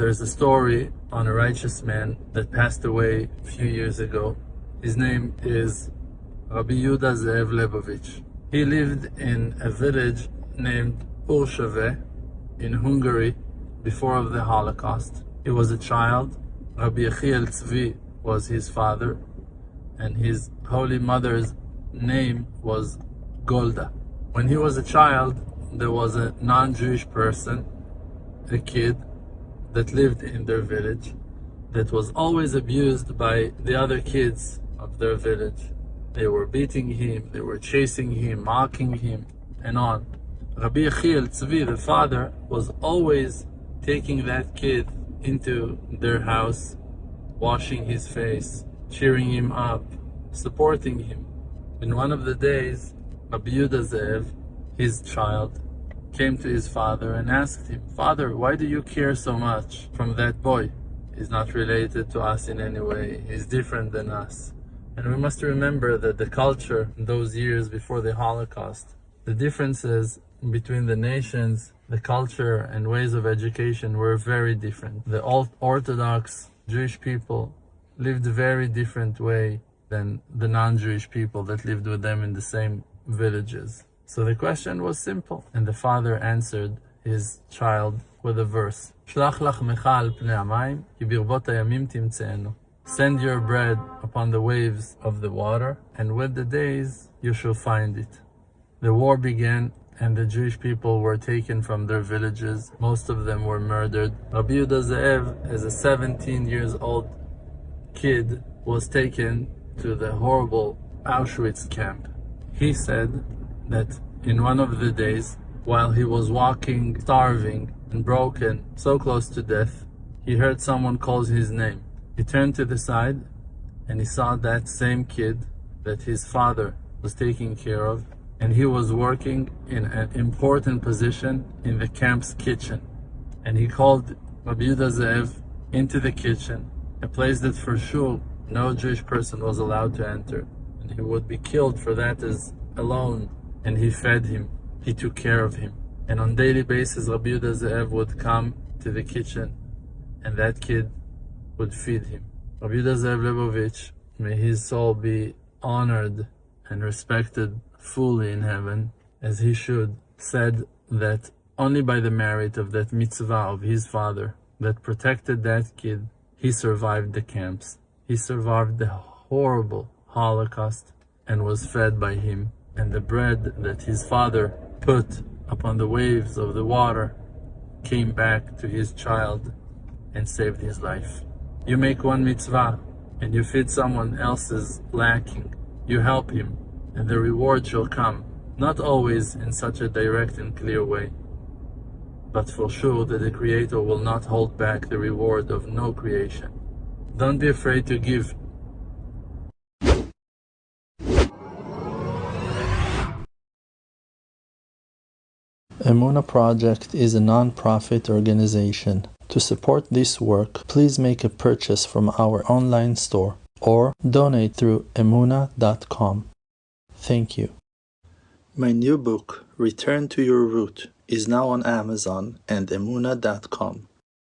There's a story on a righteous man that passed away a few years ago. His name is Rabbi Yehuda Zev Leibowitz. He lived in a village named Auschwitz in Hungary before the Holocaust. He was a child. Rabbi Yehuda Zev was his father, and his holy mother's name was Golda. When he was a child, there was a non-Jewish person, a kid, that lived in their village that was always abused by the other kids of their village. They were beating him, they were chasing him, mocking him, and on. Rabbi Yehuda Zev, the father, was always taking that kid into their house, washing his face, cheering him up, supporting him. In one of the days, Rabbi Yehuda Zev, his child, came to his father and asked him, "Father, why do you care so much from that boy? He's not related to us in any way. He's different than us." And we must remember that the culture in those years before the Holocaust, the differences between the nations, the culture and ways of education were very different. The Orthodox Jewish people lived a very different way than the non-Jewish people that lived with them in the same villages. So the question was simple, and the father answered his child with a verse. Shlach lachmecha al pnei hamayim, ki birbot hayamim timtzeenu. Send your bread upon the waves of the water, and with the days you shall find it. The war began, and the Jewish people were taken from their villages. Most of them were murdered. Rabbi Yehuda Zev, as a 17 years old kid, was taken to the horrible Auschwitz camp. He said that in one of the days, while he was walking, starving and broken, so close to death, he heard someone call his name. He turned to the side and he saw that same kid that his father was taking care of, and he was working in an important position in the camp's kitchen. And he called Rabbi Yehuda Zev into the kitchen, a place that for sure no Jewish person was allowed to enter, and he would be killed for that as alone. And he fed him, he took care of him. And on a daily basis, Rabbi Yehuda Zev would come to the kitchen, and that kid would feed him. Rabbi Yehuda Zev Leibowitz, may his soul be honored and respected fully in heaven, as he should, said that only by the merit of that mitzvah of his father that protected that kid, he survived the camps. He survived the horrible Holocaust and was fed by him. And the bread that his father put upon the waves of the water came back to his child and saved his life. You make one mitzvah and you feed someone else's lacking. You help him, and the reward shall come, not always in such a direct and clear way, but for sure that the Creator will not hold back the reward of no creation. Don't be afraid to give. Emunah Project is a non-profit organization. To support this work, please make a purchase from our online store or donate through emunah.com. Thank you. My new book, Return to Your Root, is now on Amazon and emunah.com.